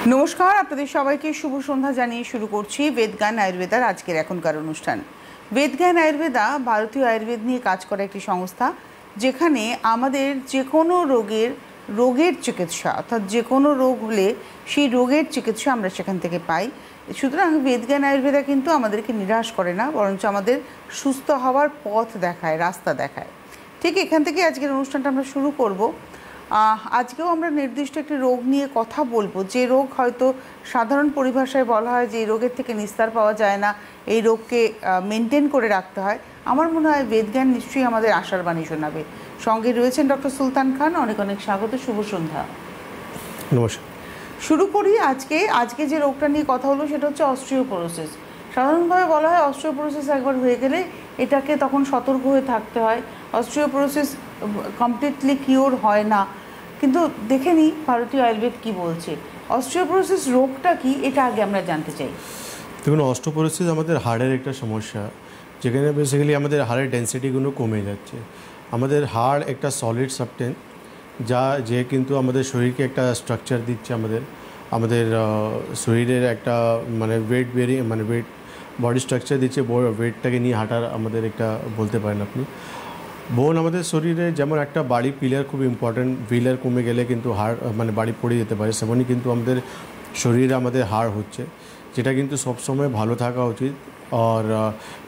নমস্কার, আপনাদের সবাইকে শুভ সন্ধ্যা জানিয়ে শুরু করছি বেদজ্ঞান আয়ুর্বেদার আজকের এখনকার অনুষ্ঠান। বেদজ্ঞান আয়ুর্বেদা ভারতীয় আয়ুর্বেদ নিয়ে কাজ করা একটি সংস্থা, যেখানে আমাদের যে কোনো রোগের চিকিৎসা, অর্থাৎ যে কোনো রোগ হলে সেই রোগের চিকিৎসা আমরা সেখান থেকে পাই। সুতরাং বেদজ্ঞান আয়ুর্বেদা কিন্তু আমাদেরকে নিরাশ করে না, বরঞ্চ আমাদের সুস্থ হওয়ার পথ দেখায়, রাস্তা দেখায়। ঠিক এখান থেকে আজকের অনুষ্ঠানটা আমরা শুরু করব। আজকেও আমরা নির্দিষ্ট একটি রোগ নিয়ে কথা বলবো, যে রোগ হয়তো সাধারণ পরিভাষায় বলা হয় যে এই রোগের থেকে নিস্তার পাওয়া যায় না, এই রোগকে মেনটেন করে রাখতে হয়। আমার মনে হয় বেদজ্ঞান নিশ্চয়ই আমাদের আশার বাণী শোনাবে। সঙ্গে রয়েছেন ডক্টর সুলতান খান। অনেক অনেক স্বাগত, শুভ সন্ধ্যা। নমস্কার। শুরু করি। আজকে যে রোগটা নিয়ে কথা হলো সেটা হচ্ছে অস্টিওপোরোসিস। সাধারণভাবে বলা হয় অস্টিওপোরোসিস একবার হয়ে গেলে এটাকে তখন সতর্ক হয়ে থাকতে হয়। অস্টিওপোরোসিস কমপ্লিটলি কিওর হয় না, কিন্তু দেখে নিই ভারতীয় আয়ুর্বেদ কী বলছে। অস্টিওপোরোসিস রোগটা কি, এটা আগে আমরা জানতে চাই। দেখুন, অস্টিওপোরোসিস আমাদের হাড়ের একটা সমস্যা, যেখানে বেসিক্যালি আমাদের হাড়ের ডেন্সিটিগুলো কমে যাচ্ছে। আমাদের হাড় একটা সলিড সাবস্টেন্স, যে কিন্তু আমাদের শরীরকে একটা স্ট্রাকচার দিচ্ছে। আমাদের শরীরের একটা ওয়েট বডি স্ট্রাকচার দিচ্ছে। ওয়েটটাকে নিয়ে হাঁটার আমাদের একটা বলতে পারেন আপনি। বোন আমাদের শরীরে যেমন একটা বাড়ি পিলার খুব ইম্পর্ট্যান্ট, পিলার কমে গেলে কিন্তু হাড় বাড়ি পড়ে যেতে পারে, সেমনই কিন্তু আমাদের শরীরে আমাদের হাড় হচ্ছে, যেটা কিন্তু সবসময় ভালো থাকা উচিত আর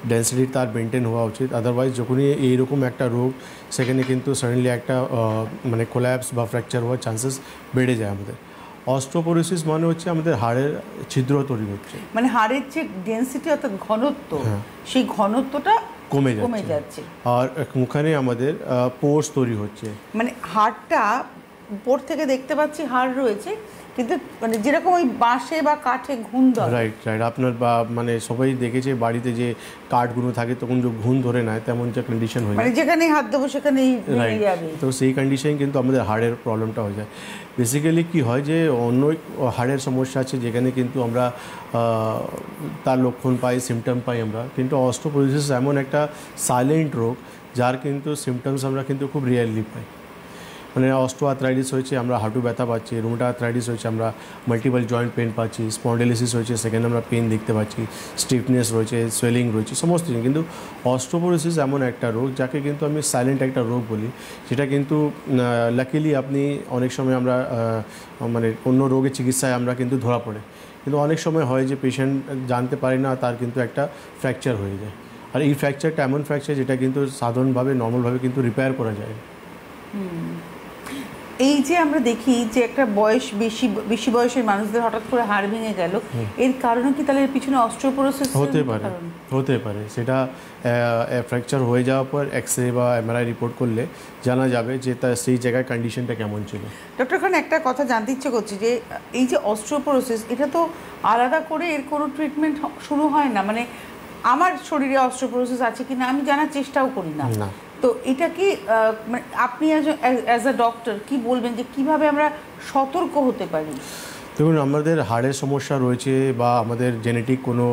ডেন্সিটি তার মেনটেন হওয়া উচিত। আদারওয়াইজ যখনই এইরকম একটা রোগ, সেখানে কিন্তু সাডেনলি একটা কোল্যাপস বা ফ্র্যাকচার হওয়ার চান্সেস বেড়ে যায় আমাদের। অস্টিওপোরোসিস মানে হচ্ছে আমাদের হাড়ের ছিদ্র তৈরি হচ্ছে, মানে হাড়ের যে ডেন্সিটি অর্থাৎ ঘনত্ব, সেই ঘনত্বটা কমে যাচ্ছে। আর ওখানে আমাদের পোর্স তৈরি হচ্ছে। মানে হাড়টা উপর থেকে দেখতে পাচ্ছি হাড় রয়েছে, কিন্তু মানে যেরকম ওই বাঁশে বা কাঠে ঘুণ ধরে। রাইট। আপনার সবাই দেখেছে বাড়িতে যে কাঠগুলো থাকে, তখন যে ঘুণ ধরে নেয়, তেমন যে কন্ডিশন হয়ে যায়, মানে যেখানেই হাত দেবো সেখানেই যাবে। তো সেই কন্ডিশন কিন্তু আমাদের হাড়ের প্রবলেমটা হয়ে যায়। বেসিক্যালি কি হয় যে অন্য হাড়ের সমস্যা আছে, যেখানে কিন্তু আমরা তার লক্ষণ পাই, সিমটম পাই আমরা। কিন্তু অস্টিওপোরোসিস এমন একটা সাইলেন্ট রোগ, যার কিন্তু সিমটমস আমরা কিন্তু খুব রিয়ারলি পাই। মানে অস্টিওআর্থ্রাইটিস হয়েছে, আমরা হাঁটু ব্যথা পাচ্ছি। রুমেটয়েড আর্থ্রাইটিস হয়েছে, আমরা মাল্টিপল জয়েন্ট পেন পাচ্ছি। স্পন্ডিলোসিস হয়েছে, সেখানে আমরা পেন দেখতে পাচ্ছি। স্টিফনেস রয়েছে, সোয়েলিং রয়েছে, সমস্ত কিছু। কিন্তু অস্টিওপোরোসিস এমন একটা রোগ, যাকে কিন্তু আমি সাইলেন্ট একটা রোগ বলি। সেটা কিন্তু লাকিলি আপনি অনেক সময় আমরা অন্য রোগের চিকিৎসায় আমরা কিন্তু ধরা পড়ে, কিন্তু অনেক সময় হয় যে পেশেন্ট জানতে পারে না, তার কিন্তু একটা ফ্র্যাকচার হয়ে যায়। আর এই ফ্র্যাকচারটা এমন ফ্র্যাকচার, যেটা কিন্তু সাধারণভাবে নর্মালভাবে কিন্তু রিপেয়ার করা যায়। এই যে আমরা দেখি যে একটা বেশি বয়সের মানুষদের হঠাৎ করে হাড় ভেঙে গেল, এর কারণে কি তাহলে এর পিছনে অস্টিওপোরোসিস হতে পারে। সেটা ফ্র্যাকচার হয়ে যাওয়ার পর এক্সরে বা এমআরআই রিপোর্ট করলে জানা যাবে যে তার সেই জায়গায় কন্ডিশনটা কেমন ছিল। ডক্টর খান, একটা কথা জানতে ইচ্ছে করছি যে এই যে অস্টিওপোরোসিস, এটা তো আলাদা করে এর কোনো ট্রিটমেন্ট শুরু হয় না। মানে আমার শরীরে অস্টিওপোরোসিস আছে কিনা আমি জানার চেষ্টাও করি না। তো এটা কি মানে আপনি অ্যাজ আ ডক্টর কি বলবেন যে কিভাবে আমরা সতর্ক হতে পারি? দেখুন, আমাদের হাড়ের সমস্যা রয়েছে বা আমাদের জেনেটিক কোনো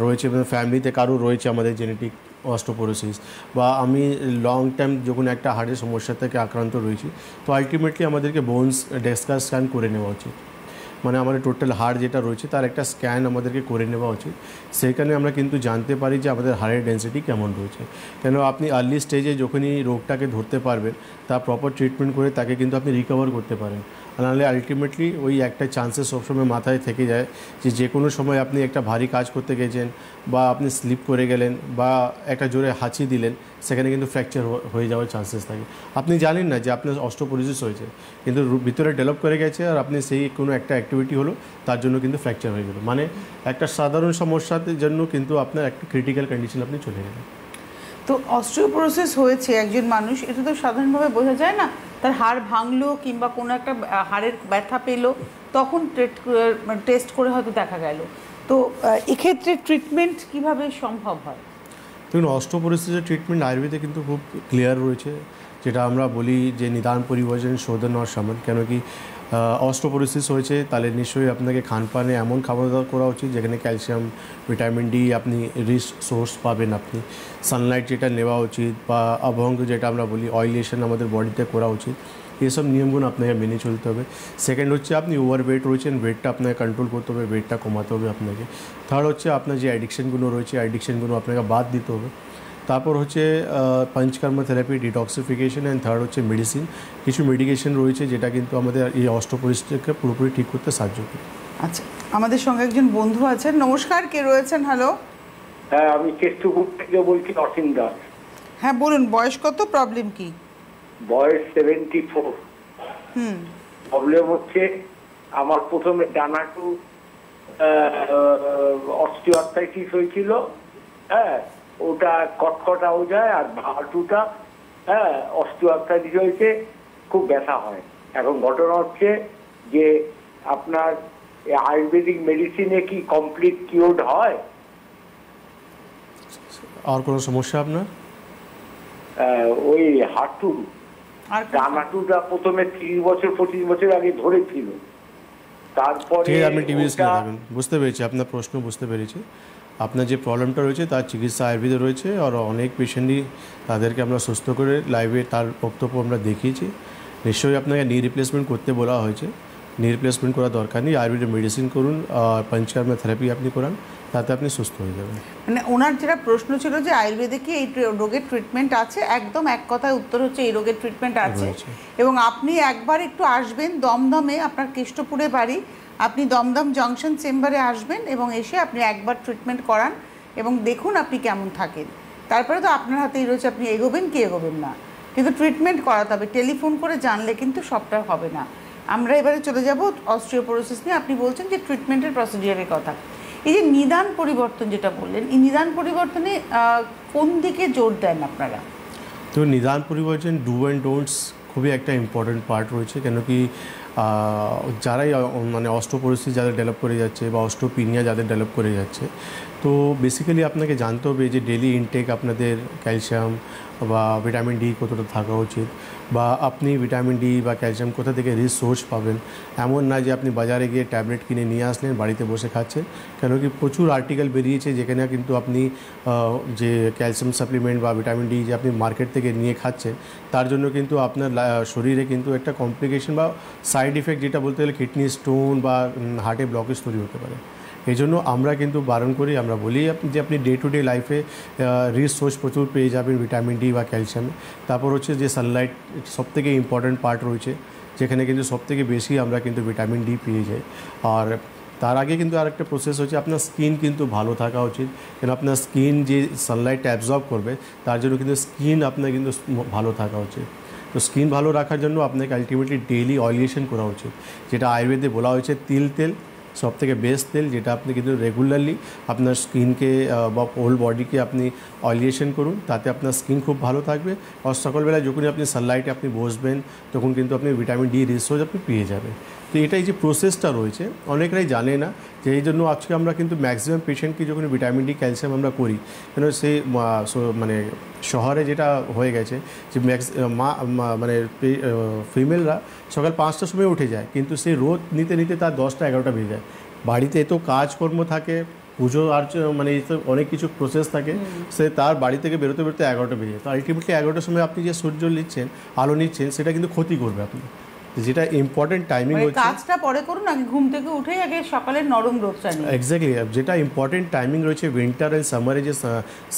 রয়েছে, ফ্যামিলিতে কারো রয়েছে আমাদের জেনেটিক অস্টিওপোরোসিস, বা আমি লং টাইম যখন একটা হাড়ের সমস্যা থেকে আক্রান্ত রয়েছি, তো আলটিমেটলি আমাদেরকে বোনস ডেস্কার স্ক্যান করে নেওয়া উচিত। মানে আমাদের টোটাল হাড় যেটা রয়েছে তার একটা স্ক্যান আমাদেরকে করে নেওয়া উচিত। সেখানে আমরা কিন্তু জানতে পারি যে আমাদের হাড়ের ডেন্সিটি কেমন রয়েছে। কেন আপনি আর্লি স্টেজে যখনই রোগটাকে ধরতে পারবেন, তার প্রপার ট্রিটমেন্ট করে তাকে কিন্তু আপনি রিকভার করতে পারেন। নাহলে আলটিমেটলি ওই একটা চান্সেস সবসময় মাথায় থেকে যায় যে কোনো সময় আপনি একটা ভারী কাজ করতে গেছেন, বা আপনি স্লিপ করে গেলেন, বা একটা জোরে হাঁচি দিলেন, সেখানে কিন্তু ফ্র্যাকচার হয়ে যাওয়ার চান্সেস থাকে। আপনি জানেন না যে আপনার অস্টিওপোরোসিস হয়েছে, কিন্তু ভিতরে ডেভেলপ করে গেছে, আর আপনি সেই কোনো একটা অ্যাক্টিভিটি হলো, তার জন্য কিন্তু ফ্র্যাকচার হয়ে গেল। মানে একটা সাধারণ সমস্যার জন্য কিন্তু আপনার একটা ক্রিটিক্যাল কন্ডিশন আপনি চলে গেলেন। তো অস্টিওপোরোসিস হয়েছে একজন মানুষ, এটা তো সাধারণভাবে বোঝা যায় না। তার হাড় ভাঙলো কিংবা কোনো একটা হাড়ের ব্যথা পেলো, তখন টেস্ট করে হয়তো দেখা গেল। তো এক্ষেত্রে ট্রিটমেন্ট কিভাবে সম্ভব হয়? দেখুন, অস্টিওপোরোসিসের ট্রিটমেন্ট আয়ুর্বেদে কিন্তু খুব ক্লিয়ার রয়েছে, যেটা আমরা বলি যে নিদান পরিবর্জন শোধন আর সমান। কেন কি অস্টিওপোরোসিস হয়েছে, তাহলে নিশ্চয়ই আপনাকে খানপানে এমন খাবার দাবার করা উচিত যেখানে ক্যালসিয়াম, ভিটামিন ডি আপনি রিচ সোর্স পাবেন। আপনি সানলাইট যেটা নেওয়া উচিত, বা অভ্যঙ্গ যেটা আমরা বলি অয়েলেশন আমাদের বডিতে করা উচিত। এইসব নিয়মগুলো আপনাকে মেনে চলতে হবে। সেকেন্ড হচ্ছে আপনি ওভারওয়েট রয়েছেন, ওয়েটটা আপনাকে কন্ট্রোল করতে হবে, ওয়েটটা কমাতে হবে আপনাকে। থার্ড হচ্ছে আপনার যে অ্যাডিকশানগুলো রয়েছে, অ্যাডিকশানগুলো আপনাকে বাদ দিতে হবে। তারপর হচ্ছে panchakarma therapy, detoxification, and third হচ্ছে মেডিসিন। কিছু মেডিকেশন রয়েছে যেটা কিন্তু আমাদের এই অস্টিওপোরোসিসকে পুরোপুরি ঠিক করতে সাহায্য করে। আচ্ছা, আমাদের সঙ্গে একজন বন্ধু আছেন। নমস্কার, কে রয়েছেন? হ্যালো। হ্যাঁ, আমি কেষ্টপুর থেকে বলছি, অসীম দাস। হ্যাঁ বলুন, বয়স কত, প্রবলেম কি? বয়স 74। প্রবলেম হচ্ছে আমার প্রথমে ডানাটু অস্টিওআর্থ্রাইটিস হয়েছিল। হ্যাঁ, ওটা কটকটাও যায়, আর হাঁটুটা অস্টিওআর্থ্রাইটিস হয়েছে, খুব ব্যথা হয়। এখন ঘটনা হচ্ছে যে আপনার আয়ুর্বেদিক মেডিসিনে কি কমপ্লিট কিওর্ড হয়? আর কোনো সমস্যা আপনার? ওই হাঁটু আর ডানাটুটা প্রথমে 30 বছর 25 বছর আগে ধরেছিল, তারপরে ঠিক আছে, আপনি টিভি স্ক্রিনে দেখুন। বুঝতে পেরেছি আপনার প্রশ্ন, বুঝতে পেরেছি। আপনার যে প্রবলেমটা রয়েছে তার চিকিৎসা আয়ুর্বেদে রয়েছে, আর অনেক পেশেন্টই তাদেরকে আমরা সুস্থ করে লাইভে তার বক্তব্য আমরা দেখিয়েছি। নিশ্চয়ই আপনাকে নি রিপ্লেসমেন্ট করতে বলা হয়েছে, নি রিপ্লেসমেন্ট করার দরকার নেই। আয়ুর্বেদিক মেডিসিন করুন, আর পঞ্চকর্ম থেরাপি আপনি করান, তাতে আপনি সুস্থ হয়ে যাবেন। মানে ওনার যেটা প্রশ্ন ছিল যে আয়ুর্বেদে কি এই রোগের ট্রিটমেন্ট আছে, একদম এক কথায় উত্তর হচ্ছে এই রোগের ট্রিটমেন্ট আছে। এবং আপনি একবার একটু আসবেন দমদমে, আপনার কেষ্টপুরে বাড়ি, আপনি দমদম জংশন চেম্বারে আসবেন এবং এসে আপনি একবার ট্রিটমেন্ট করান এবং দেখুন আপনি কেমন থাকেন। তারপরে তো আপনার হাতেই রয়েছে, আপনি এগোবেন কি এগোবেন না, কিন্তু ট্রিটমেন্ট করাতে হবে। টেলিফোন করে জানলে কিন্তু সবটা হবে না। আমরা এবারে চলে যাব অস্টিওপোরোসিস নিয়ে। আপনি বলছেন যে ট্রিটমেন্টের প্রসিডিওরের কথা। এই যে নিদান পরিবর্তন যেটা বললেন, এই নিদান পরিবর্তনে কোন দিকে জোর দেন আপনারা? তো নিদান পরিবর্তন ডু অ্যান্ড ডোন্টস খুবই একটা ইম্পর্টেন্ট পার্ট রয়েছে। কেন কি যারাই মানে অস্টিওপোরোসিস যাদের ডেভেলপ করে যাচ্ছে বা অস্টিওপিনিয়া যাদের ডেভেলপ করে যাচ্ছে, তো বেসিক্যালি আপনাকে জানতে হবে যে ডেলি ইনটেক আপনাদের ক্যালসিয়াম বা ভিটামিন ডি কতটা থাকা উচিত, বা আপনি ভিটামিন ডি বা ক্যালসিয়াম কোথা থেকে রিসোর্স পাবেন। এমন না যে আপনি বাজারে গিয়ে ট্যাবলেট কিনে নিয়ে আসলেন, বাড়িতে বসে খাচ্ছেন। কেন কি প্রচুর আর্টিকেল বেরিয়েছে যেখানে কিন্তু আপনি যে ক্যালসিয়াম সাপ্লিমেন্ট বা ভিটামিন ডি যে আপনি মার্কেট থেকে নিয়ে খাচ্ছেন, তার জন্য কিন্তু আপনার শরীরে কিন্তু একটা কমপ্লিকেশন বা সাইড ইফেক্ট, যেটা বলতে গেলে কিডনি স্টোন বা হার্টে ব্লকেজ তৈরি হতে পারে। এই জন্য আমরা কিন্তু বারণ করি, আমরা বলি যে আপনি ডে টু ডে লাইফে রিসোর্স প্রচুর পেয়ে যাবেন ভিটামিন ডি বা ক্যালসিয়ামে। তারপর হচ্ছে যে সানলাইট সবথেকে ইম্পর্ট্যান্ট পার্ট রয়েছে, যেখানে কিন্তু সবথেকে বেশি আমরা কিন্তু ভিটামিন ডি পেয়ে যাই। আর তার আগে কিন্তু আরেকটা প্রসেস হচ্ছে আপনার স্কিন কিন্তু ভালো থাকা উচিত, কেন আপনার স্কিন যে সানলাইটটা অ্যাবজর্ব করবে তার জন্য কিন্তু স্কিন আপনার কিন্তু ভালো থাকা উচিত। তো স্কিন ভালো রাখার জন্য আপনাকে আলটিমেটলি ডেইলি অয়েলিয়েশন করা উচিত, যেটা আয়ুর্বেদে বলা হয়েছে তিল তেল সবথেকে বেস্ট তেল, যেটা আপনি কিন্তু রেগুলারলি আপনার স্কিনকে বা হোল বডিকে আপনি অয়েলিয়েশন করুন, তাতে আপনার স্কিন খুব ভালো থাকবে। আর সকালবেলা যখনই আপনি সানলাইটে আপনি বসবেন তখন কিন্তু আপনি ভিটামিন ডি রিসোর্স আপনি পেয়ে যাবেন। তো এটাই যে প্রসেসটা রয়েছে অনেকরাই জানে না, যে এই জন্য আজকে আমরা কিন্তু ম্যাক্সিমাম পেশেন্টকে যখন ভিটামিন ডি ক্যালসিয়াম আমরা করি, কেন সেই মানে শহরে যেটা হয়ে গেছে যে মানে ফিমেলরা সকাল 5টার সময় উঠে যায়, কিন্তু সেই রোদ নিতে নিতে তার 10টা 11টা বেজে যায়। বাড়িতে এত কাজকর্ম থাকে, পুজো আর মানে অনেক কিছু প্রসেস থাকে, সে তার বাড়ি থেকে বেরোতে বেরোতে 11টা বেজে যায়। তো আলটিমেটলি 11টার সময় আপনি যে সূর্য নিচ্ছেন, আলো নিচ্ছেন, সেটা কিন্তু ক্ষতি করবে আপনি। যেটা ইম্পর্টেন্ট টাইমিং হচ্ছে, কাজটা পরে করুন, আগে ঘুম থেকে উঠেই আগে সকালের নরম রোদটা নিন। এক্স্যাক্টলি, যেটা ইম্পর্টেন্ট টাইমিং রয়েছে উইন্টার অ্যান্ড সামারে, যে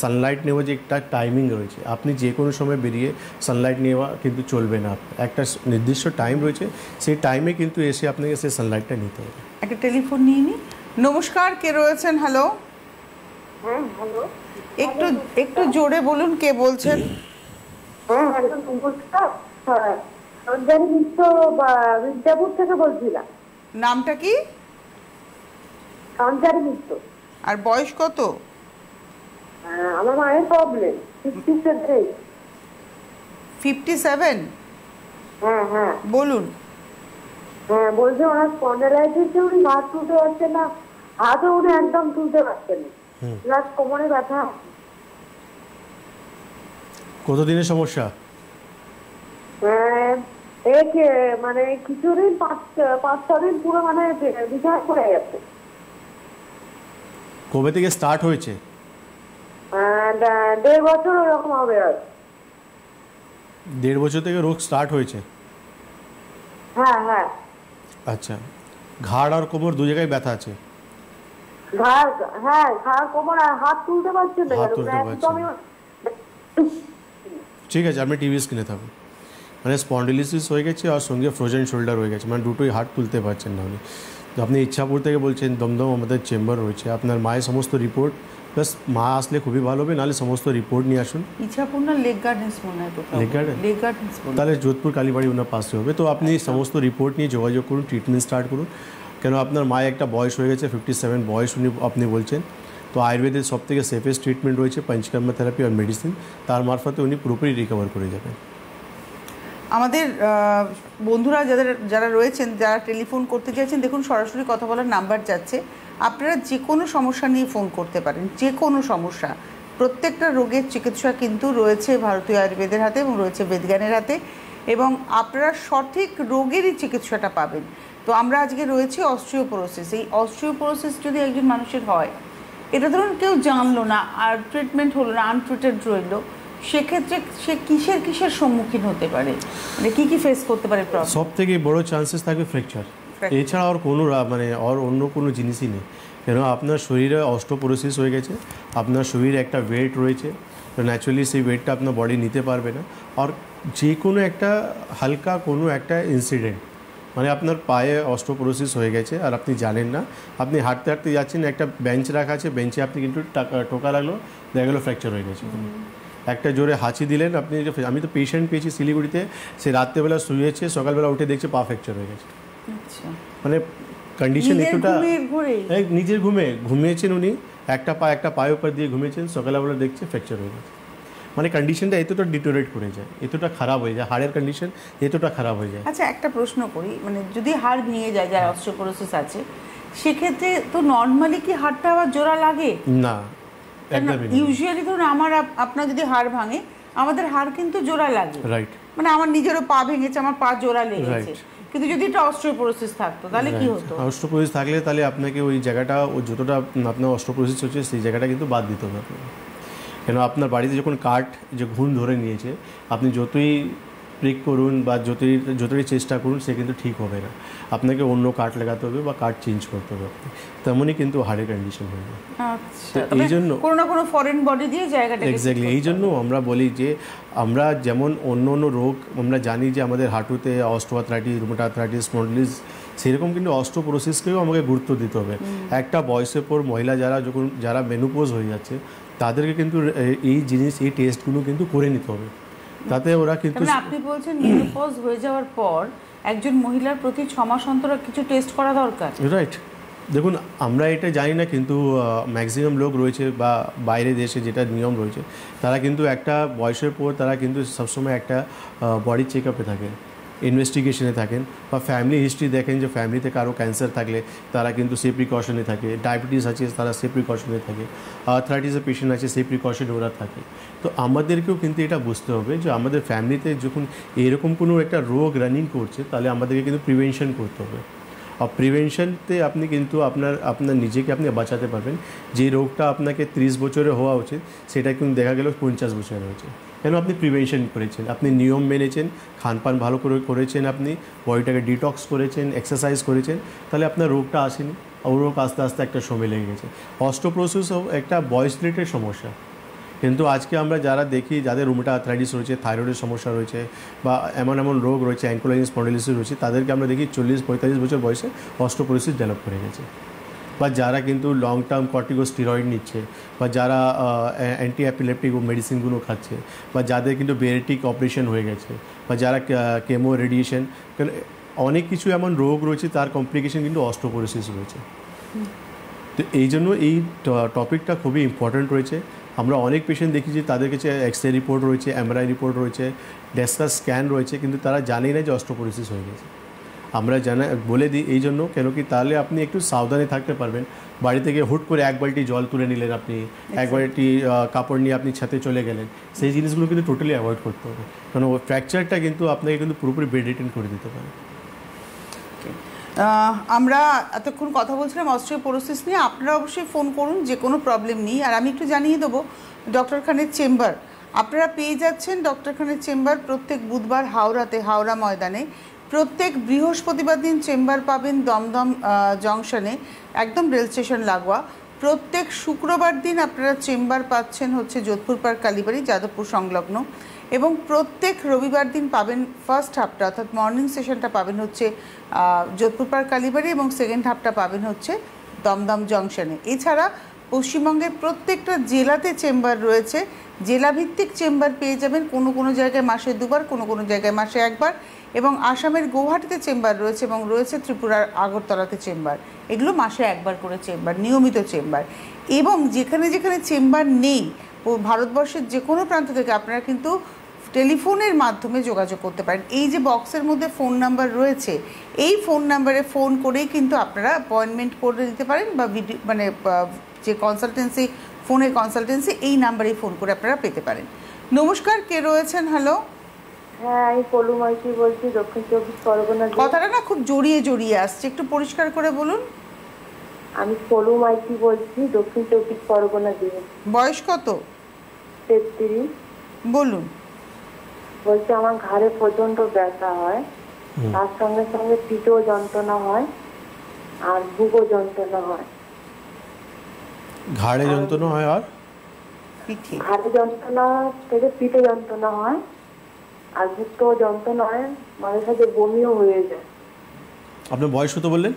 সানলাইট নেওয়া যে একটা টাইমিং রয়েছে, আপনি যে কোনো সময় বেরিয়ে সানলাইট নেওয়া কিন্তু চলবে না। একটা নির্দিষ্ট টাইম রয়েছে, সেই টাইমে কিন্তু এসে আপনাকে সেই সানলাইটটা নিতে হবে। একটা টেলিফোন নিয়ে নিই। নমস্কার, কে রয়েছেন? হ্যালো। হ্যাঁ, হ্যালো। একটু একটু জোরে বলুন, কে বলছেন? হ্যাঁ, নমস্কার। হ্যাঁ, সঞ্জারি মিত্র বিদ্যাপুর থেকে বলছিলাম। নামটা কি? সঞ্জারি মিত্র। আর বয়স কত? আমার মায়ের প্রবলেম 57। 57? হ্যাঁ হ্যাঁ বলুন। হ্যাঁ, বলছে ওনার স্পন্ডালাইটিসে উনি হাত তুলতে পারছেন না, হাতও উনি একদম তুলতে পারছেন না, প্লাস কোমরে ব্যথা। কতদিনের সমস্যা? মানে কিছুদিন 5-6 দিন পুরো মানে বিছানা পড়ে গেছে। কবে থেকে স্টার্ট হয়েছে? 1.5 বছর ওরকম হবে। আর 1.5 বছর থেকে রোগ স্টার্ট হয়েছে? হ্যাঁ হ্যাঁ। আচ্ছা, ঘাড় আর কোমর দু জায়গায় ব্যথা আছে? ঘাড়, হ্যাঁ ঘাড় কোমর, আর হাত তুলতে পারছি না। হাত তুলতে পারছেন না। ঠিক আছে, আপনি টিভি স্ক্রিনে থাকুন। মানে স্পন্ডিলিসিস হয়ে গেছে আর সঙ্গে ফ্রোজেন শোল্ডার হয়ে গেছে, মানে দুটোই হাত তুলতে পারছেন না উনি। তো আপনি ইচ্ছাপুর থেকে বলছেন, দমদম আমাদের চেম্বার রয়েছে, আপনার মায়ের সমস্ত রিপোর্ট প্লাস মা আসলে খুবই ভালো হবে, নাহলে সমস্ত রিপোর্ট নিয়ে আসুন। ইচ্ছাপুর না লেক গার্ডেন্স মনে হয় কোথাও। Lake garden? লেক গার্ডেন্স বলে। তাহলে যোধপুর কালীবাড়ি ওনার পাশে হবে। তো আপনি সমস্ত রিপোর্ট নিয়ে যোগাযোগ করুন, ট্রিটমেন্ট স্টার্ট করুন। কেন আপনার মায়ের একটা বয়স হয়ে গেছে, 57 বয়স আপনি বলছেন। তো আয়ুর্বেদের সব থেকে সেফেস্ট ট্রিটমেন্ট রয়েছে পঞ্চকর্মা থেরাপি আর মেডিসিন, তার মারফতে উনি পুরোপুরি রিকভার করে যাবেন। আমাদের বন্ধুরা যারা রয়েছেন, যারা টেলিফোন করতে চাইছেন, দেখুন সরাসরি কথা বলার নাম্বার যাচ্ছে। আপনারা যে কোনো সমস্যা নিয়ে ফোন করতে পারেন, যে কোনো সমস্যা। প্রত্যেকটা রোগের চিকিৎসা কিন্তু রয়েছে ভারতীয় আয়ুর্বেদের হাতে এবং রয়েছে বেদজ্ঞানের হাতে, এবং আপনারা সঠিক রোগেরই চিকিৎসাটা পাবেন। তো আমরা আজকে রয়েছি অস্টিওপোরোসিস। এই অস্টিওপোরোসিস যদি একজন মানুষের হয়, এটা ধরুন কেউ জানলো না আর ট্রিটমেন্ট হলো না, আনট্রিটেড রইল, সেক্ষেত্রে সে কিসের সম্মুখীন হতে পারে, মানে কী ফেস করতে পারে প্রবলেম? সব থেকে বড় চান্সেস থাকে ফ্র্যাকচার, এছাড়া আর কোনো মানে আর অন্য কোনো জিনিসই নেই। কেন আপনার শরীরে অস্টিওপোরোসিস হয়ে গেছে, আপনার শরীরে একটা ওয়েট রয়েছে, তো ন্যাচুরালি সেই ওয়েটটা আপনার বডি নিতে পারবে না। আর যে কোনো একটা হালকা কোনো একটা ইনসিডেন্ট, মানে আপনার পায়ে অস্টিওপোরোসিস হয়ে গেছে আর আপনি জানেন না, আপনি হাঁটতে হাঁটতে যাচ্ছেন, একটা বেঞ্চ রাখা আছে, বেঞ্চে আপনি কিন্তু টোকা লাগলো, দেখা গেলো ফ্র্যাকচার হয়ে গেছে। একটা জোরে হাঁচি দিলেন আপনি, আমি তো পেশেন্ট পেয়েছি শিলিগুড়িতে, সে রাত্রেবেলা শুয়েছে, সকালবেলা উঠে দেখছে পা ফ্র্যাকচার হয়ে গেছে। মানে কন্ডিশন একটুটা নিজের ঘুমিয়েছেন উনি, একটা পায়ের উপর দিয়ে ঘুমিয়েছেন, সকালবেলা দেখছে ফ্র্যাকচার হয়ে গেছে। মানে কন্ডিশনটা এতটা ডিটোরেট করে যায়, এতটা খারাপ হয়ে যায়, হাড়ের কন্ডিশন এতটা খারাপ হয়ে যায়। আচ্ছা, একটা প্রশ্ন করি, মানে যদি হাড় ভেঙে যায়, যার অস্টিওপোরোসিস আছে, সেক্ষেত্রে তো নর্মালি কি হাড়টা আবার জোড়া লাগে? না, একদমই না। ইউজুয়ালি ধরুন আপনার যদি হাড় ভাঙে, আমাদের হাড় কিন্তু জোড়া লাগে, রাইট। মানে আমার নিজেরও পা ভেঙেছে, আমার পা জোড়া লেগেছে, কিন্তু যদি এটা অস্টিওপোরোসিস থাকতো তাহলে কি হতো? অস্টিওপোরোসিস থাকলে তাহলে আপনাকে ওই জায়গাটা, যতটা আপনার অস্টিওপোরোসিস হচ্ছে সেই জায়গাটা কিন্তু বাদ দিতে হবে আপনাকে। কেন আপনার বাড়িতে যখন কাঠ যে ঘুণ ধরে নিয়েছে, আপনি যতই প্রিক করুন বা যতই চেষ্টা করুন, সে কিন্তু ঠিক হবে না। আপনাকে অন্য কাঠ লাগাতে হবে বা কাঠ চেঞ্জ করতে হবে, তেমনই কিন্তু হাড়ের কন্ডিশন হয়ে যায়। আচ্ছা, এই জন্য কোনো না কোনো ফরেন বডি দিয়ে জায়গাটা এক্স্যাক্টলি, এই জন্য আমরা বলি যে আমরা যেমন অন্য রোগ আমরা জানি যে আমাদের হাঁটুতে অস্টিওআর্থ্রাইটিস, রুমেটয়েড আর্থ্রাইটিস, স্পন্ডিলিস, সেরকম কিন্তু অস্টিওপোরোসিসকেও আমাকে গুরুত্ব দিতে হবে। একটা বয়সের পর মহিলা যারা মেনোপজ হয়ে যাচ্ছে, তাদেরকে কিন্তু এই টেস্টগুলো কিন্তু করে নিতে হবে, তাতে ওরা কিন্তু। আপনি বলছেন মেনোপজ হয়ে যাওয়ার পর একজন মহিলার প্রতি 6 মাস অন্তর কিছু টেস্ট করা দরকার? রাইট। দেখুন, আমরা এটা জানি না, কিন্তু ম্যাক্সিমাম লোক রয়েছে বা বাইরে দেশে যেটা নিয়ম রয়েছে, তারা কিন্তু একটা বয়সের পর তারা কিন্তু সবসময় একটা বডি চেক আপে থাকেন, ইনভেস্টিগেশনে থাকেন, বা ফ্যামিলি হিস্ট্রি দেখেন যে ফ্যামিলিতে কারো ক্যান্সার থাকলে তারা কিন্তু সেই প্রিকশনে থাকে, ডায়াবেটিস আছে তারা সেই প্রিকশনে থাকে, আর্থ্রাইটিসের পেশেন্ট আছে সেই প্রিকশনে ওরা থাকে। তো আমাদেরকেও কিন্তু এটা বুঝতে হবে যে আমাদের ফ্যামিলিতে যখন এরকম কোনো একটা রোগ রানিং করছে, তাহলে আমাদেরকে কিন্তু প্রিভেনশন করতে হবে। আর প্রিভেনশনতে আপনি কিন্তু আপনার নিজেকে আপনি বাঁচাতে পারবেন। যে রোগটা আপনাকে 30 বছরে হওয়া উচিত, সেটা কিন্তু দেখা গেল 50 বছরে হয়েছে। কেন? আপনি প্রিভেনশন করেছেন, আপনি নিয়ম মেনেছেন, খানপান ভালো করে করেছেন, আপনি বডিটাকে ডিটক্স করেছেন, এক্সারসাইজ করেছেন, তাহলে আপনার রোগটা আসেনি। আর রোগ আস্তে আস্তে একটা সময় লেগে গেছে। অস্টিওপোরোসিসও একটা বয়স রিলেটেড সমস্যা, কিন্তু আজকে আমরা যারা দেখি যাদের রুমেটয়েড আর্থ্রাইটিস রয়েছে, থাইরয়েডের সমস্যা রয়েছে, বা এমন রোগ রয়েছে, অ্যাঙ্কোলাইটিস স্পন্ডিলোসিস রয়েছে, তাদেরকে আমরা দেখি 40-45 বছর বয়সে অস্টিওপোরোসিস ডেভেলপ করে গেছে। বা যারা কিন্তু লং টার্ম কর্টিকোস্টেরয়েড নিচ্ছে, বা যারা অ্যান্টি অ্যাপিলেপটিক মেডিসিনগুলো খাচ্ছে, বা যাদের কিন্তু বেরেটিক অপারেশন হয়ে গেছে, বা যারা কেমো রেডিয়েশন, অনেক কিছু এমন রোগ রয়েছে তার কমপ্লিকেশন কিন্তু অস্টিওপোরোসিস রয়েছে। তো এই জন্য এই টপিকটা খুবই ইম্পর্ট্যান্ট রয়েছে। আমরা অনেক পেশেন্ট দেখি যে তাদের কাছে এক্স রে রিপোর্ট রয়েছে, এমআরআই রিপোর্ট রয়েছে, ডেসকা স্ক্যান রয়েছে, কিন্তু তারা জানে না যে অস্টিওপোরোসিস হয়ে গেছে। আমরা বলে দিই এই জন্য, কেন কি তাহলে আপনি একটু সাবধানে থাকতে পারবেন। বাড়ি থেকে হুট করে এক বালতি জল তুলে নিলেন, আপনি এক বালতি কাপড় নিয়ে আপনি ছাদে চলে গেলেন, সেই জিনিসগুলো কিন্তু টোটালি অ্যাভয়েড করতে হবে, কারণ ওই ফ্র্যাকচারটা কিন্তু আপনাকে কিন্তু পুরোপুরি বেড রিটেন করে দিতে পারে। আমরা এতক্ষণ কথা বলছিলাম অস্টিওপোরোসিস নিয়ে। আপনারা অবশ্যই ফোন করুন, যে কোনো প্রবলেম নেই। আর আমি একটু জানিয়ে দেবো, ডক্টর খানের চেম্বার আপনারা পেয়ে যাচ্ছেন। ডক্টর খানের চেম্বার প্রত্যেক বুধবার হাওড়া ময়দানে প্রত্যেক বৃহস্পতিবার দিন চেম্বার পাবেন দমদম জংশনে, একদম রেল স্টেশন লাগোয়া। প্রত্যেক শুক্রবার দিন আপনারা চেম্বার পাচ্ছেন হচ্ছে যোধপুর পার্ক কালীবাড়ি, যাদবপুর সংলগ্ন। এবং প্রত্যেক রবিবার দিন পাবেন ফার্স্ট হাফটা অর্থাৎ মর্নিং সেশনটা পাবেন হচ্ছে যোধপুর পার্ক কালীবাড়ি, এবং সেকেন্ড হাফটা পাবেন হচ্ছে দমদম জংশনে। এছাড়া পশ্চিমবঙ্গের প্রত্যেকটা জেলাতে চেম্বার রয়েছে, জেলাভিত্তিক চেম্বার পেয়ে যাবেন। কোনো কোনো জায়গায় মাসে দুবার, কোনো কোনো জায়গায় মাসে একবার। এবং আসামের গৌহাটিতে চেম্বার রয়েছে, এবং রয়েছে ত্রিপুরার আগরতলাতে চেম্বার। এগুলো মাসে একবার করে চেম্বার, নিয়মিত চেম্বার। এবং যেখানে যেখানে চেম্বার নেই, ভারতবর্ষের যে কোনো প্রান্ত থেকে আপনারা কিন্তু টেলিফোনের মাধ্যমে যোগাযোগ করতে পারেন। এই যে বক্সের মধ্যে ফোন নাম্বার রয়েছে, এই ফোন নাম্বারে ফোন করেই কিন্তু আপনারা অ্যাপয়েন্টমেন্ট করে দিতে পারেন, বা ভিডিও মানে যে কনসালটেন্সি, ফোনের কনসালটেন্সি, এই নাম্বারেই ফোন করে আপনারা পেতে পারেন। নমস্কার, কে রয়েছেন? হ্যালো। হ্যাঁ, আমি পলু মাইতি বলছি, দক্ষিণ চব্বিশ পরগনা। কথাটা না খুব জড়িয়ে জড়িয়ে আসছে, একটু পরিষ্কার করে বলুন। আমি পলু মাইতি বলছি, দক্ষিণ চব্বিশ পরগনা দিয়ে। বয়স কত? 33। বলুন। বলছি আমার ঘাড়ে প্রচন্ড ব্যথা হয়, তার সঙ্গে সঙ্গে পিঠেও যন্ত্রণা হয় আর বুকও যন্ত্রণা হয়। ঘাড়ে যন্ত্রণা হয় আর পিঠে? ঘাড়ে যন্ত্রণা থেকে পিঠে যন্ত্রণা হয় আর বুকটাও যন্ত্রণা হয়, মাঝে সাথে বমিও হয়ে যায়। আপনার বয়স কত বললেন?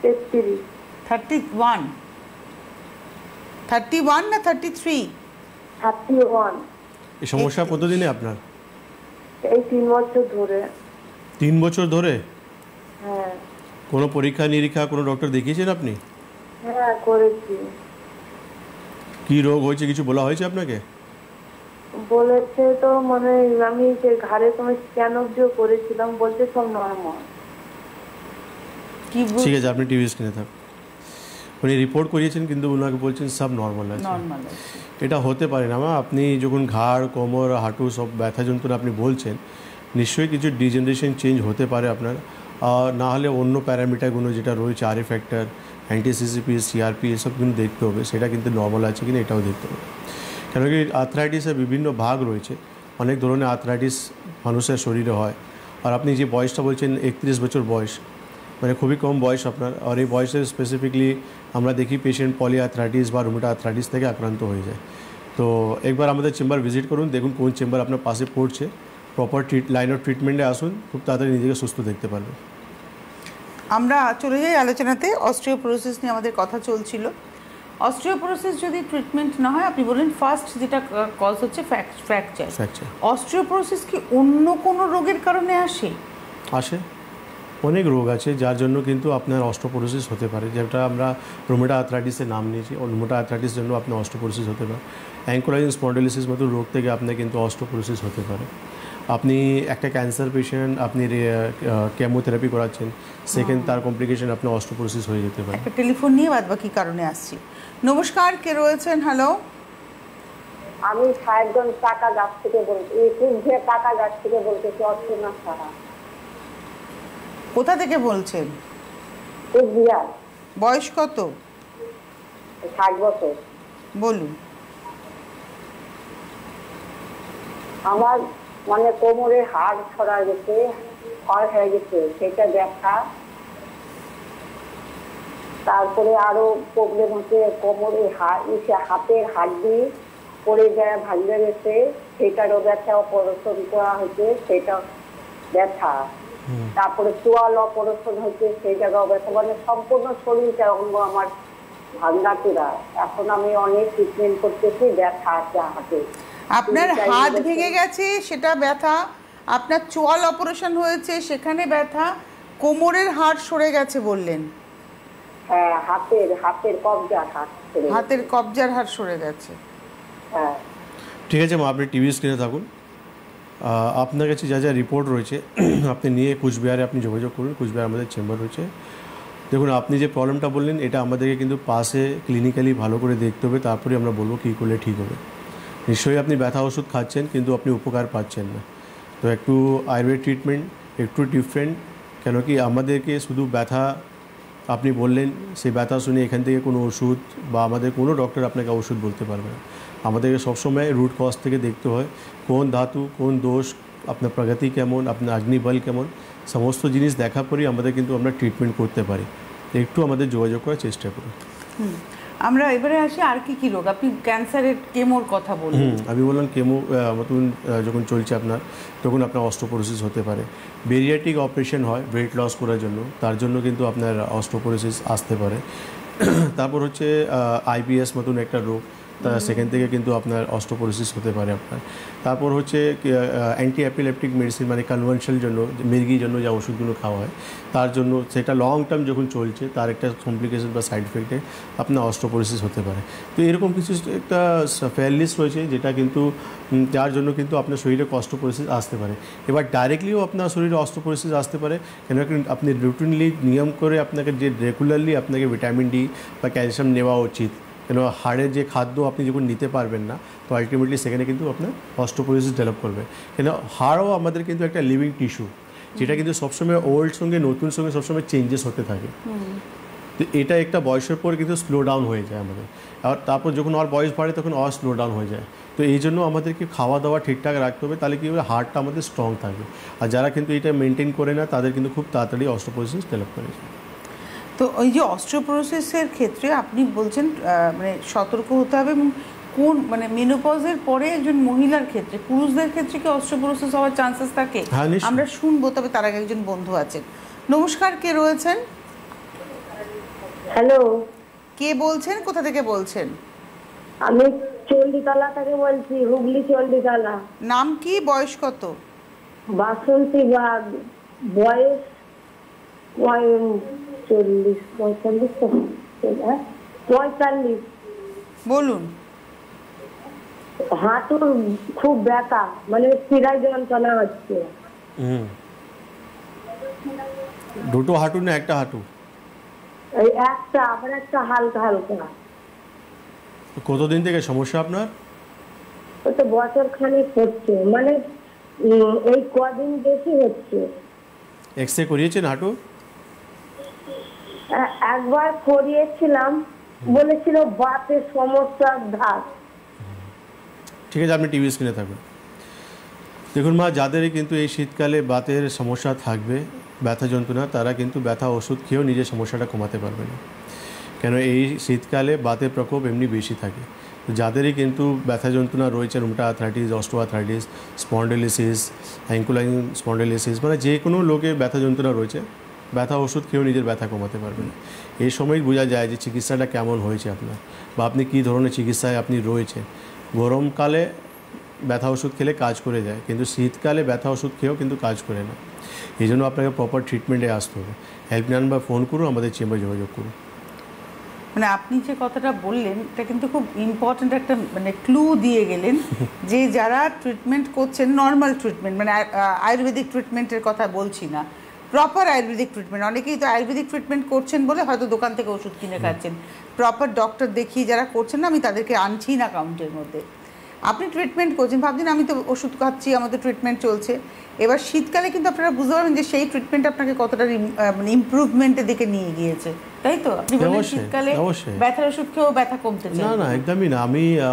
33। 31? 31 না 33? 31। এই সমস্যা কতদিনে আপনার? এই 3 বছর ধরে। 3 বছর ধরে? হ্যাঁ। কোনো পরীক্ষা নিরীক্ষা, কোনো ডক্টর দেখিয়েছেন আপনি? হ্যাঁ, করেছি। কি রোগ হয়েছে কিছু বলা হয়েছে আপনাকে? বলেছে তো, মানে আমি যে ঘাড়ে কোনো স্ক্যান অবজিও করেছিলাম, বলছে সব নর্মাল। কি ঠিক আছে, আপনি টিভি স্ক্রিনে থাক। উনি রিপোর্ট করিয়েছেন কিন্তু ওনাকে বলছেন সব নর্মাল আছে। নর্মাল আছে? এটা হতে পারে না মা। আপনি যখন ঘাড়, কোমর, হাঁটু সব ব্যথা যন্ত্রণা আপনি বলছেন, নিশ্চয়ই কিছু ডিজেনারেশন চেঞ্জ হতে পারে আপনার। না হলে অন্য প্যারামিটারগুলো যেটা রয়েছে, আরএ ফ্যাক্টর, অ্যান্টিসিসিপি, সিআরপি, এসব কিন্তু দেখতে হবে, সেটা কিন্তু নর্মাল আছে কিনা এটাও দেখতে হবে। কেন কি আর্থ্রাইটিসের বিভিন্ন ভাগ রয়েছে, অনেক ধরনের আর্থ্রাইটিস মানুষের শরীরে হয়। আর আপনি যে বয়সটা বলছেন 31 বছর বয়স, মানে খুবই কম বয়স আপনার। আর এই বয়সে স্পেসিফিকলি আমরা দেখি পেশেন্ট পলি আর্থ্রাইটিস বা রুমেটা আর্থ্রাইটিস থেকে আক্রান্ত হয়ে যায়। তো একবার আমাদের চেম্বার ভিজিট করুন, দেখুন কোন চেম্বার আপনার পাশে পড়ছে, প্রপার লাইন অফ ট্রিটমেন্টে আসুন, খুব তাড়াতাড়ি নিজেকে সুস্থ দেখতে পারবেন। আমরা চলে যাই আলোচনাতে। অস্টিওপোরোসিস নিয়ে আমাদের কথা চলছিল। অস্টিওপোরোসিস যদি ট্রিটমেন্ট না হয়, আপনি বলেন ফার্স্ট যেটা কজ হচ্ছে ফ্র্যাকচার। অস্টিওপোরোসিস কি অন্য কোনো রোগের কারণে আসে? অনেক রোগ আছে যার জন্য কিন্তু আপনার অস্টিওপোরোসিস হতে পারে, যেটা আমরা রুমেটা আর্থ্রাইটিসের নাম নিয়েছি। রুমেটা আর্থ্রাইটিস জন্য আপনার অস্টিওপোরোসিস হতে পারে। অ্যাঙ্কোলাইজিং স্পন্ডিলোলিসিস মতো রোগ থেকে আপনার কিন্তু অস্টিওপোরোসিস হতে পারে। আপনি একটা ক্যান্সার পেশেন্ট, আপনি কেমোথেরাপি করাচ্ছেন, সেকেন্ড তার কমপ্লিকেশন আপনার অস্টিওপোরোসিস হয়ে যেতে পারে। একটা টেলিফোন নিয়ে বাদবাকি কারণে আসছি। নমস্কার, কে রয়েছেন? হ্যালো। আমি সাহেবগঞ্জ টাকা গাছ থেকে বলছি, কুচবিহার টাকা গাছ থেকে বলতেছি, অর্চনা সাহা। কোথা থেকে বলছেন? কুচবিহার। বয়স কত? 60 বছর। বলুন। আমার মানে কোমরে হাড় ছড়া গেছে, ক্ষয় হয়ে গেছে, সেটা ব্যথা। তারপরে আরো প্রবলেম হচ্ছে, কোমরে হাতের হাড্ডি পড়ে যায়, ভাঙে গেছে, সেটারও ব্যথা। অপারেশন করা হয়েছে, সেটা ব্যথা। তারপরে চোয়াল অপারেশন হয়েছে, সেই জায়গাও ব্যথা। মানে সম্পূর্ণ শরীরটা অঙ্গ আমার ভাঙ্গাচোরা। এখন আমি অনেক ট্রিটমেন্ট করতেছি, ব্যথা আছে হাতে। আপনার হাত ভেঙে গেছে, সেটা ব্যথা। আপনার চোয়াল অপারেশন হয়েছে, সেখানে ব্যথা। কোমরের হাড় সরে গেছে বললেন? হ্যাঁ, হাতের কবজার হাড়। হাতের কবজার হাড় সরে গেছে। হ্যাঁ, ঠিক আছে মা, আপনি টিভি স্ক্রিনে থাকুন। আপনার কাছে যা যা রিপোর্ট রয়েছে আপনি নিয়ে কুচবিহারে আপনি যোগাযোগ করুন। কুচবিহার আমাদের চেম্বার রয়েছে। দেখুন, আপনি যে প্রবলেমটা বললেন, এটা আমাদেরকে কিন্তু পাশে ক্লিনিক্যালি ভালো করে দেখতে হবে, তারপরে আমরা বলবো কী করলে ঠিক হবে। নিশ্চয়ই আপনি ব্যথা ওষুধ খাচ্ছেন, কিন্তু আপনি উপকার পাচ্ছেন না। তো একটু আয়ুর্বেদ ট্রিটমেন্ট একটু ডিফারেন্ট। কেন কি আমাদেরকে শুধু ব্যথা আপনি বললেন, সেই ব্যথা শুনে এখান থেকে কোনো ওষুধ বা আমাদের কোনো ডক্টর আপনাকে ওষুধ বলতে পারবে না। আমাদেরকে সবসময় রুট কজ থেকে দেখতে হয়, কোন ধাতু, কোন দোষ, আপনার প্রগতি কেমন, আপনার অগ্নিবল কেমন, সমস্ত জিনিস দেখার পরেই আমাদের কিন্তু আমরা ট্রিটমেন্ট করতে পারি। একটু আমাদের যোগাযোগ করার চেষ্টা করি। আমরা এবারে আসি আর কি রোগ। আপনি ক্যান্সারের কেমোর কথা বললেন। আমি বললাম কেমো মতন যখন চলছে আপনার, তখন আপনার অস্টিওপোরোসিস হতে পারে। বেরিয়াট্রিক অপারেশন হয় ওয়েট লস করার জন্য, তার জন্য কিন্তু আপনার অস্টিওপোরোসিস আসতে পারে। তারপর হচ্ছে আইবিএস মতন একটা রোগ, সেখান থেকে কিন্তু আপনার অস্টিওপোরোসিস হতে পারে আপনার। তারপর হচ্ছে অ্যান্টি অ্যাপিলেপটিক মেডিসিন, মানে কনভেনশনাল জন্য, মির্গির জন্য যা ওষুধগুলো খাওয়া হয়, তার জন্য সেটা লং টার্ম যখন চলছে, তার একটা কমপ্লিকেশন বা সাইড এফেক্টে আপনার অস্টিওপোরোসিস হতে পারে। তো এরকম কিছু একটা ফেয়ার লিস্ট রয়েছে, যেটা কিন্তু যার জন্য কিন্তু আপনার শরীরে অস্টিওপোরোসিস আসতে পারে। এবার ডাইরেক্টলিও আপনার শরীরে অস্টিওপোরোসিস আসতে পারে, কেন আপনি রুটিনলি নিয়ম করে আপনাকে যে রেগুলারলি আপনাকে ভিটামিন ডি বা ক্যালসিয়াম নেওয়া উচিত। কেন হাড়ের যে খাদ্য আপনি যখন নিতে পারবেন না, তো আলটিমেটলি সেখানে কিন্তু আপনার অস্টিওপোরোসিস ডেভেলপ করবে। কেন হাড়ও আমাদের কিন্তু একটা লিভিং টিস্যু, যেটা কিন্তু সবসময় ওল্ড সঙ্গে নতুন সঙ্গে সবসময় চেঞ্জেস হতে থাকে। তো এটা একটা বয়সের পর কিন্তু স্লো ডাউন হয়ে যায় আমাদের, আর তারপর যখন আর বয়স বাড়ে তখন আর স্লো ডাউন হয়ে যায়। তো এই জন্য আমাদেরকে খাওয়া দাওয়া ঠিকঠাক রাখতে হবে, তাহলে কী হবে, হার্টটা আমাদের স্ট্রং থাকবে। আর যারা কিন্তু এটা মেনটেন করে না, তাদের কিন্তু খুব তাড়াতাড়ি অস্টিওপোরোসিস ডেভেলপ করে যায়। তো ওই যে অস্টিওপোরোসিসের ক্ষেত্রে আপনি বলছেন মানে সতর্ক হতে হবে, এবং কোন মানে মেনোপজের পরে একজন মহিলার ক্ষেত্রে, পুরুষদের ক্ষেত্রে কি অস্টিওপোরোসিস হওয়ার চান্সেস থাকে? হ্যাঁ, নিশ্চয়ই। আমরা শুনবো, তবে তার আগে একজন বন্ধু আছেন। নমস্কার, কে রয়েছেন? হ্যালো, কে বলছেন, কোথা থেকে বলছেন? আমি চণ্ডীতলা থেকে বলছি, হুগলি চণ্ডীতলা। নাম কি, বয়স কত? বাসন্তী বাগ, বয়স 45। বলুন। হাঁটুর খুব ব্যথা, মানে শিরায় যন্ত্রণা হচ্ছে। দুটো হাঁটু না একটা হাঁটু? এই একটা, আবার একটা হালকা হালকা। কতদিন থেকে সমস্যা আপনার? ও তো বছর খানিক হচ্ছে, মানে এই কদিন বেশি হচ্ছে। এক্স রে করিয়েছেন হাঁটু? একবার করিয়েছিলাম, বলেছিল বাতের সমস্যা, ধাত। ঠিক আছে, আপনি টিভি স্ক্রিনে থাকবেন। দেখুন মা, যাদেরই কিন্তু এই শীতকালে বাতের সমস্যা থাকবে, ব্যথা যন্ত্রণা, তারা কিন্তু ব্যথা ওষুধ খেয়েও নিজের সমস্যাটা কমাতে পারবে না। কেন এই শীতকালে বাতের প্রকোপ এমনি বেশি থাকে। যাদেরই কিন্তু ব্যথা যন্ত্রণা রয়েছে, রুমেটাইড আর্থ্রাইটিস, অস্টিওআর্থ্রাইটিস, স্পন্ডিলোলিসিস, অ্যাঙ্কুলাইন স্পন্ডিলোলিসিস, মানে যে কোনো লোকে ব্যথা যন্ত্রণা রয়েছে, ব্যথা ওষুধ খেয়েও নিজের ব্যথা কমাতে পারবে না। এই সময় বোঝা যায় যে চিকিৎসাটা কেমন হয়েছে আপনার, বা আপনি কী ধরনের চিকিৎসায় আপনি রয়েছে। গরমকালে ব্যথা ওষুধ খেলে কাজ করে যায়, কিন্তু শীতকালে ব্যথা ওষুধ খেয়েও কিন্তু কাজ করে না। এই জন্য আপনাকে প্রপার ট্রিটমেন্টে আসতে হবে। হেল্পলাইন বা ফোন করুন, আমাদের চেম্বারে যোগাযোগ করুন। মানে আপনি যে কথাটা বললেন, এটা কিন্তু খুব ইম্পর্ট্যান্ট একটা মানে ক্লু দিয়ে গেলেন, যে যারা ট্রিটমেন্ট করছেন, নর্মাল ট্রিটমেন্ট, মানে আয়ুর্বেদিক ট্রিটমেন্টের কথা বলছি না, প্রপার আয়ুর্বেদিক ট্রিটমেন্ট। অনেকেই তো আয়ুর্বেদিক ট্রিটমেন্ট করছেন বলে হয়তো দোকান থেকে ওষুধ কিনে খাচ্ছেন। প্রপার ডক্টর দেখিয়ে যারা করছেন না, আমি তাদেরকে আনছি না কাউন্টের মধ্যে। আপনি ট্রিটমেন্ট করছেন, ভাবছেন আমি তো ওষুধ খাচ্ছি, আমাদের ট্রিটমেন্ট চলছে। এবার শীতকালে কিন্তু আপনারা বুঝতে পারবেন যে সেই ট্রিটমেন্ট আপনাকে কতটা মানে ইমপ্রুভমেন্টের দিকে নিয়ে গিয়েছে, তাই তো? আপনি বলেন শীতকালে ব্যথার ওষুধ খেয়েও ব্যথা কমতে চায় না, একদমই না।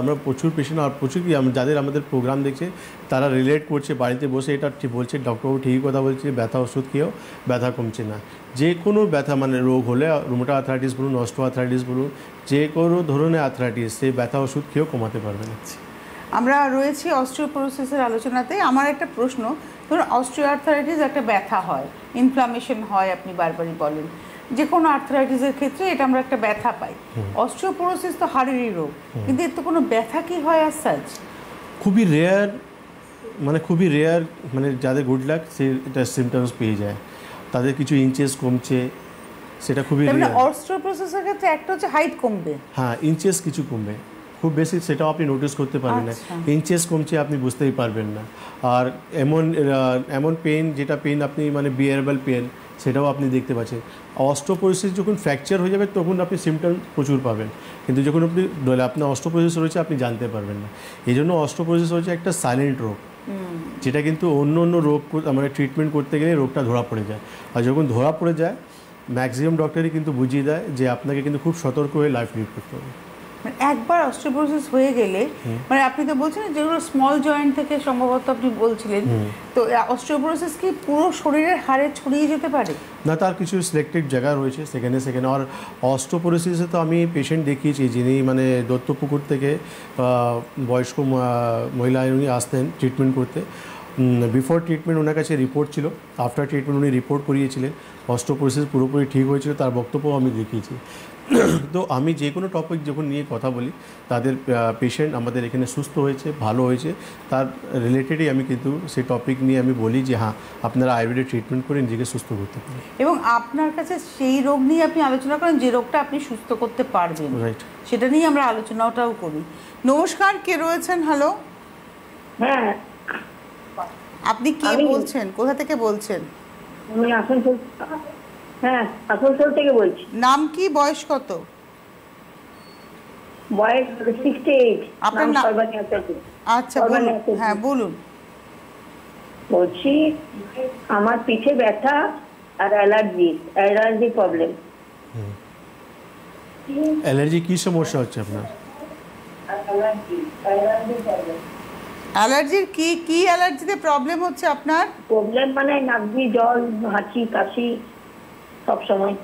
আমরা প্রচুর পেশেন্ট, আর প্রচুর যাদের আমাদের প্রোগ্রাম দেখছে, তারা রিলেট করছে বাড়িতে বসে, এটা ঠিক বলছে, ডক্টরবাবু ঠিকই কথা বলছে, ব্যথা ওষুধ খেয়েও ব্যথা কমছে না। যে কোনো ব্যথা মানে রোগ হলে, রুমেটাইড আর্থ্রাইটিস বলুন, অস্টিওআর্থ্রাইটিস বলুন, যে কোনো ধরনের আর্থ্রাইটিস, সেই ব্যথা ওষুধ খেয়েও কমাতে পারবে না। আমরা রয়েছি অস্টিওপোরোসিসের আলোচনাতে। আমার একটা প্রশ্ন, ধরুন অস্টিওআর্থ্রাইটিস একটা ব্যথা হয়, ইনফ্লামেশন হয়, আপনি বারবারই বলেন, যে কোনো আর্থ্রাইটিসের ক্ষেত্রে এটা আমরা একটা ব্যথা পাই। অস্টিওপোরোসিস তো হাড়েরই রোগ, কিন্তু এর তো কোনো ব্যথা কি হয় অ্যাজ সাচ? খুবই রেয়ার, মানে যাদের গুড লাক সে এটা সিমটমস পেয়ে যায়, তাদের কিছু ইঞ্চেস কমছে, সেটা খুবই রেয়ার। অস্টিওপোরোসিসের ক্ষেত্রে একটা হচ্ছে হাইট কমবে, হ্যাঁ, ইঞ্চেস কিছু কমবে, খুব বেশি সেটাও আপনি নোটিস করতে পারবেন না। ইঞ্চেস কমছে আপনি বুঝতেই পারবেন না। আর এমন পেন, যেটা পেন আপনি মানে বিয়ারেবল পেন, সেটাও আপনি দেখতে পাচ্ছেন। অস্টিওপোরোসিস যখন ফ্র্যাকচার হয়ে যাবে, তখন আপনি সিমটম প্রচুর পাবেন, কিন্তু যখন আপনার অস্টিওপোরোসিস রয়েছে, আপনি জানতে পারবেন না। এই জন্য অস্টিওপোরোসিস হচ্ছে একটা সাইলেন্ট রোগ, যেটা কিন্তু অন্য রোগ মানে ট্রিটমেন্ট করতে গেলে রোগটা ধরা পড়ে যায়। আর যখন ধরা পড়ে যায়, ম্যাক্সিমাম ডক্টরই কিন্তু বুঝিয়ে দেয় যে আপনাকে কিন্তু খুব সতর্ক হয়ে লাইফ লিড করতে হবে। মানে একবার অস্টিওপোরোসিস হয়ে গেলে মানে আপনি তো বলছেন যেগুলো স্মল জয়েন্ট থেকে সম্ভবত আপনি বলছিলেন, তো অস্টিওপোরোসিস কি পুরো শরীরের হাড়ে ছড়িয়ে যেতে পারে? না, তার কিছু সিলেক্টেড জায়গা রয়েছে সেখানে আর অস্টিওপোরোসিসে তো আমি পেশেন্ট দেখিয়েছি যিনি মানে দত্তপুকুর থেকে বয়স্ক মহিলা উনি আসতেন ট্রিটমেন্ট করতে। বিফোর ট্রিটমেন্ট ওনার কাছে রিপোর্ট ছিল, আফটার ট্রিটমেন্ট উনি রিপোর্ট করিয়েছিলেন, অস্টিওপোরোসিস পুরোপুরি ঠিক হয়েছিল, তার বক্তব্যও আমি দেখিয়েছি। তো আমি যে কোনো টপিক যখন নিয়ে কথা বলি তাদের পেশেন্ট আমাদের এখানে সুস্থ হয়েছে, ভালো হয়েছে, তার রিলেটেডই আমি কিন্তু সেই টপিক নিয়ে আমি বলি যে হ্যাঁ আপনারা আয়ুর্বেদিক ট্রিটমেন্ট করে নিজেকে সুস্থ করতে পারেন। এবং আপনার কাছে সেই রোগ নিয়ে আপনি আলোচনা করেন যে রোগটা আপনি সুস্থ করতে পারবেন, রাইট, সেটা নিয়ে আমরা আলোচনাটাও করি। নমস্কার, কে রয়েছেন? হ্যালো, হ্যাঁ আপনি কে বলছেন, কোথা থেকে বলছেন? আমি আসানসোল, হ্যাঁ আসানসোল থেকে বলছি। নাম কি, বয়স কত? বয়স 68। আপনার নাম? সর্বাণী আচার্য। আচ্ছা বলুন, হ্যাঁ বলুন। বলছি আমার পিঠে ব্যথা আর অ্যালার্জি প্রবলেম। অ্যালার্জি কী সমস্যা হচ্ছে আপনার? অ্যালার্জির কি অ্যালার্জিতে প্রবলেম হচ্ছে আপনার? প্রবলেম মানে নাক দিয়ে জল, হাঁচি কাশি সব সময়।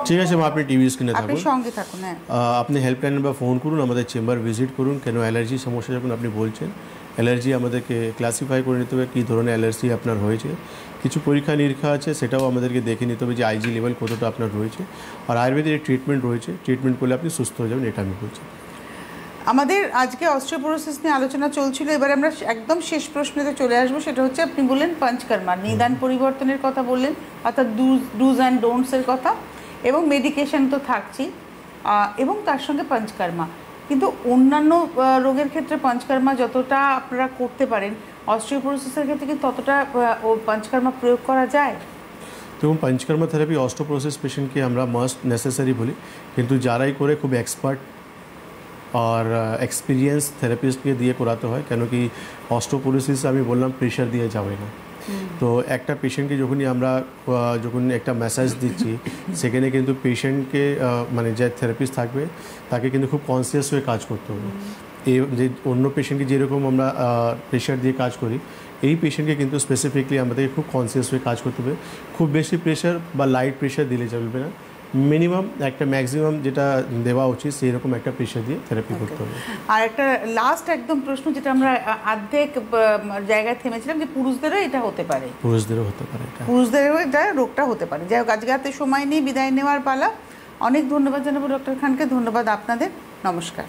ঠিক আছে মা, আপনি টিভি স্ক্রিনে আপনি থাকুন, সঙ্গে থাকুন। হ্যাঁ, আপনি হেল্পলাইন নাম্বার ফোন করুন, আমাদের চেম্বার ভিজিট করুন। কেন অ্যালার্জি সমস্যা যখন আপনি বলছেন, অ্যালার্জি আমাদেরকে ক্লাসিফাই করে নিতে হবে কী ধরনের অ্যালার্জি আপনার হয়েছে। কিছু পরীক্ষা নিরীক্ষা আছে, সেটাও আমাদেরকে দেখে নিতে হবে যে আইজি লেভেল কতটা আপনার রয়েছে। আর আয়ুর্বেদের ট্রিটমেন্ট রয়েছে, ট্রিটমেন্ট করলে আপনি সুস্থ হয়ে যাবেন, এটা আমি বলছি। আমাদের আজকে অস্টিওপোরোসিস নিয়ে আলোচনা চলছিল, এবার আমরা একদম শেষ প্রশ্নেতে চলে আসবো। সেটা হচ্ছে আপনি বললেন পঞ্চকর্মা, নিদান পরিবর্তনের কথা বললেন, অর্থাৎ ডুজ অ্যান্ড ডোন্টসের কথা, এবং মেডিকেশন তো থাকছেই, এবং তার সঙ্গে পঞ্চকর্মা। কিন্তু অন্যান্য রোগের ক্ষেত্রে পঞ্চকর্মা যতটা আপনারা করতে পারেন, অস্টিওপোরোসিসের ক্ষেত্রে কি ততটা পঞ্চকর্মা প্রয়োগ করা যায়? দেখুন, পঞ্চকর্মা থেরাপি অস্টিওপোরোসিস পেশেন্টকে আমরা মাস্ট নেসেসারি বলি, কিন্তু যারাই করে খুব এক্সপার্ট আর এক্সপিরিয়েন্স থেরাপিস্টকে দিয়ে করাতে হয়। কেন কি অস্টিওপোরোসিস আমি বললাম প্রেশার দিয়ে যাবে না। তো একটা পেশেন্টকে যখনই আমরা যখন একটা ম্যাসাজ দিচ্ছি সেখানে কিন্তু পেশেন্টকে মানে যে থেরাপিস্ট থাকবে তাকে কিন্তু খুব কনসিয়াস হয়ে কাজ করতে হবে। এই যে অন্য পেশেন্টকে যেরকম আমরা প্রেশার দিয়ে কাজ করি, এই পেশেন্টকে কিন্তু স্পেসিফিকলি আমাদেরকে খুব কনসিয়াস হয়ে কাজ করতে হবে। খুব বেশি প্রেশার বা লাইট প্রেশার দিলে চলবে না, মিনিমাম একটা ম্যাক্সিমাম যেটা দেওয়া উচিত সেই রকম একটা প্রেশার দিয়ে থেরাপি করতে হবে। আর একটা লাস্ট একদম প্রশ্ন, যেটা আমরা অর্ধেক জায়গায় থেমেছিলাম, যে পুরুষদেরও এটা হতে পারে? পুরুষদেরও হতে পারে, পুরুষদেরও এটা রোগটা হতে পারে। যাই হোক, আজকে হাতে সময় নিয়ে বিদায় নেওয়ার পালা। অনেক ধন্যবাদ জানাবো ডক্টর খানকে, ধন্যবাদ আপনাদের, নমস্কার।